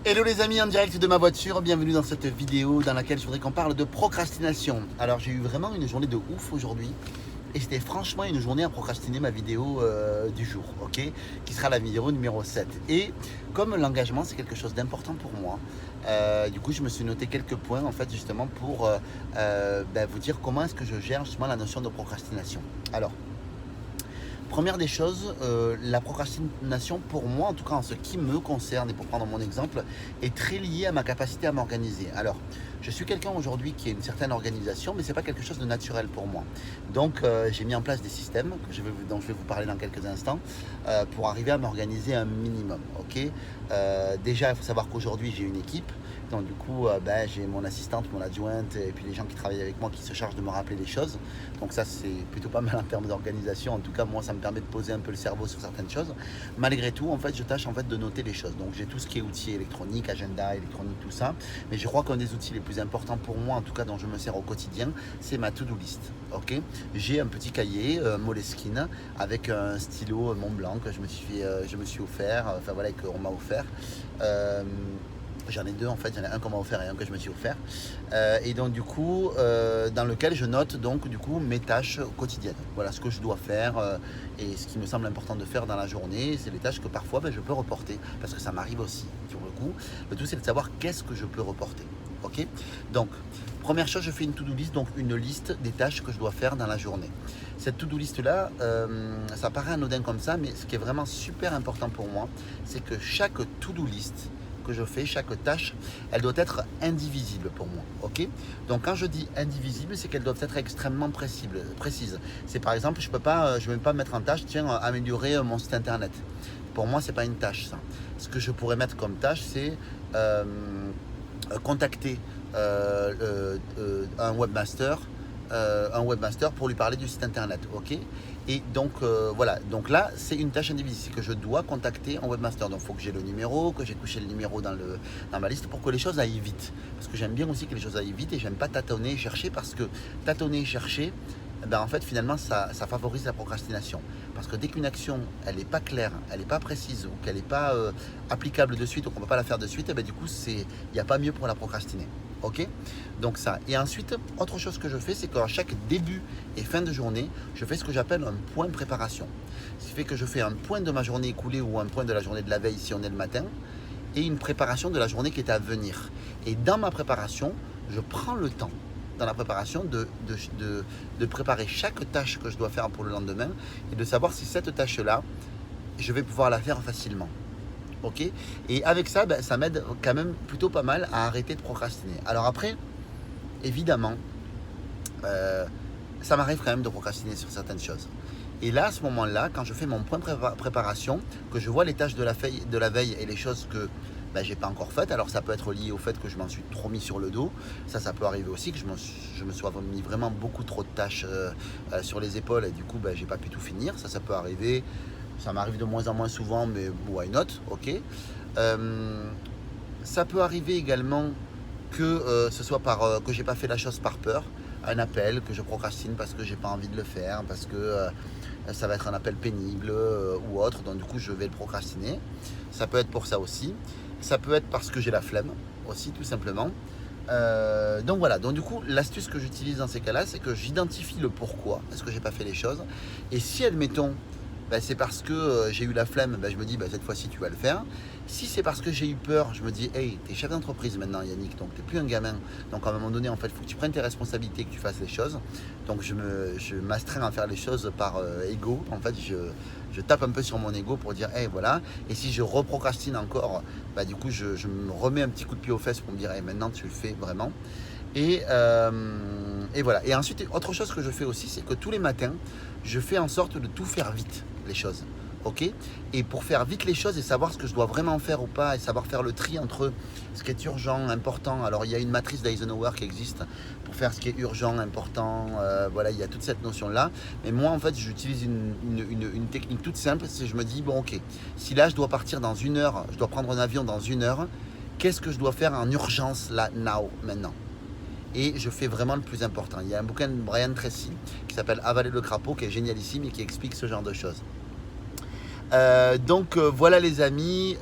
Hello les amis, en direct de ma voiture, bienvenue dans cette vidéo dans laquelle je voudrais qu'on parle de procrastination. Alors j'ai eu vraiment une journée de ouf aujourd'hui et c'était franchement une journée à procrastiner ma vidéo du jour, ok, qui sera la vidéo numéro 7. Et comme l'engagement c'est quelque chose d'important pour moi, du coup je me suis noté quelques points en fait justement pour vous dire comment est-ce que je gère justement la notion de procrastination. Alors, première des choses, la procrastination pour moi, en tout cas en ce qui me concerne et pour prendre mon exemple, est très liée à ma capacité à m'organiser. Alors, je suis quelqu'un aujourd'hui qui a une certaine organisation, mais ce n'est pas quelque chose de naturel pour moi. Donc, j'ai mis en place des systèmes dont je vais vous parler dans quelques instants pour arriver à m'organiser un minimum. Ok. Déjà, il faut savoir qu'aujourd'hui, j'ai une équipe. Donc du coup, j'ai mon assistante, mon adjointe et puis les gens qui travaillent avec moi qui se chargent de me rappeler les choses. Donc ça, c'est plutôt pas mal en termes d'organisation. En tout cas, moi, ça me permet de poser un peu le cerveau sur certaines choses. Malgré tout, en fait, je tâche en fait de noter les choses. Donc j'ai tout ce qui est outils électroniques, agenda électronique, tout ça. Mais je crois qu'un des outils les plus importants pour moi, en tout cas dont je me sers au quotidien, c'est ma to-do list. Ok. J'ai un petit cahier Moleskine avec un stylo Montblanc que je me suis offert, enfin voilà, qu'on m'a offert. J'en ai deux en fait, il y en a un qu'on m'a offert et un que je me suis offert. Et donc du coup, dans lequel je note donc du coup mes tâches quotidiennes. Voilà ce que je dois faire et ce qui me semble important de faire dans la journée. C'est les tâches que parfois je peux reporter parce que ça m'arrive aussi sur le coup. Le tout c'est de savoir qu'est-ce que je peux reporter. Ok. Donc première chose, je fais une to-do list, donc une liste des tâches que je dois faire dans la journée. Cette to-do list là, ça paraît anodin comme ça, mais ce qui est vraiment super important pour moi, c'est que chaque to-do list que je fais, chaque tâche, elle doit être indivisible pour moi. Ok. Donc quand je dis indivisible, c'est qu'elles doivent être extrêmement précises. C'est par exemple, je ne vais pas mettre en tâche, tiens, améliorer mon site internet. Pour moi, c'est pas une tâche ça. Ce que je pourrais mettre comme tâche, c'est contacter un webmaster pour lui parler du site internet, ok. Et donc voilà, donc là c'est une tâche indivisible, c'est que je dois contacter un webmaster, donc il faut que j'ai le numéro, que j'ai couché le numéro dans ma liste pour que les choses aillent vite, parce que j'aime bien aussi que les choses aillent vite et j'aime pas tâtonner et chercher, parce que tâtonner et chercher, en fait finalement ça favorise la procrastination, parce que dès qu'une action elle n'est pas claire, elle n'est pas précise ou qu'elle n'est pas applicable de suite ou qu'on ne peut pas la faire de suite, du coup il n'y a pas mieux pour la procrastiner. Ok. Donc ça. Et ensuite, autre chose que je fais, c'est qu'à chaque début et fin de journée, je fais ce que j'appelle un point préparation. Ce qui fait que je fais un point de ma journée écoulée ou un point de la journée de la veille si on est le matin, et une préparation de la journée qui est à venir. Et dans ma préparation, je prends le temps dans la préparation de préparer chaque tâche que je dois faire pour le lendemain et de savoir si cette tâche-là, je vais pouvoir la faire facilement. Ok. Et avec ça, ça m'aide quand même plutôt pas mal à arrêter de procrastiner. Alors après, évidemment, ça m'arrive quand même de procrastiner sur certaines choses. Et là, à ce moment-là, quand je fais mon point de préparation, que je vois les tâches de la veille et les choses que j'ai pas encore faites, alors ça peut être lié au fait que je m'en suis trop mis sur le dos. Ça peut arriver aussi que je me sois mis vraiment beaucoup trop de tâches sur les épaules et du coup, j'ai pas pu tout finir. Ça peut arriver. Ça m'arrive de moins en moins souvent, mais why not, ok. Ça peut arriver également que ce soit que j'ai pas fait la chose par peur, un appel que je procrastine parce que j'ai pas envie de le faire, parce que ça va être un appel pénible ou autre, donc du coup je vais le procrastiner. Ça peut être pour ça aussi. Ça peut être parce que j'ai la flemme aussi, tout simplement. Donc voilà, donc du coup l'astuce que j'utilise dans ces cas-là, c'est que j'identifie le pourquoi est-ce que j'ai pas fait les choses, et si admettons c'est parce que j'ai eu la flemme, je me dis cette fois-ci tu vas le faire. Si c'est parce que j'ai eu peur, je me dis hey, t'es chef d'entreprise maintenant Yannick, donc t'es plus un gamin, donc à un moment donné en fait il faut que tu prennes tes responsabilités, que tu fasses les choses. Donc je m'astreins à faire les choses par ego, en fait je tape un peu sur mon ego pour dire hey voilà. Et si je reprocrastine encore, du coup je me remets un petit coup de pied aux fesses pour me dire hey, maintenant tu le fais vraiment. Et voilà. Et ensuite, autre chose que je fais aussi, c'est que tous les matins, je fais en sorte de tout faire vite, les choses. Ok. Et pour faire vite les choses et savoir ce que je dois vraiment faire ou pas, et savoir faire le tri entre ce qui est urgent, important. Alors, il y a une matrice d'Eisenhower qui existe pour faire ce qui est urgent, important. Voilà, il y a toute cette notion-là. Mais moi, en fait, j'utilise une technique toute simple. C'est je me dis, bon, ok, si là, je dois partir dans 1 heure, je dois prendre un avion dans 1 heure, qu'est-ce que je dois faire en urgence, là, now, maintenant? Et je fais vraiment le plus important. Il y a un bouquin de Brian Tracy qui s'appelle Avaler le crapaud, qui est génialissime et qui explique ce genre de choses. Voilà les amis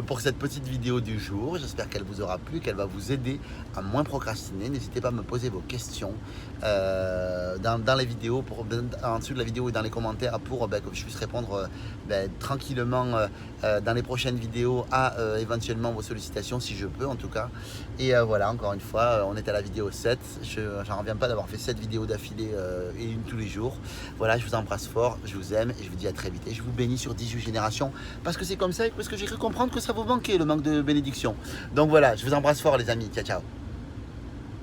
pour cette petite vidéo du jour. J'espère qu'elle vous aura plu, qu'elle va vous aider à moins procrastiner. N'hésitez pas à me poser vos questions dans les vidéos, en dessous de la vidéo et dans les commentaires pour que je puisse répondre tranquillement dans les prochaines vidéos à éventuellement vos sollicitations si je peux en tout cas. Et voilà, encore une fois, on est à la vidéo 7. J'en reviens pas d'avoir fait 7 vidéos d'affilée et une tous les jours. Voilà, je vous embrasse fort, je vous aime et je vous dis à très vite. Et je vous bénis sur 18 générations parce que c'est comme ça et parce que j'ai cru comprendre que ça vous manquait, le manque de bénédiction. Donc voilà, je vous embrasse fort les amis. Ciao, ciao.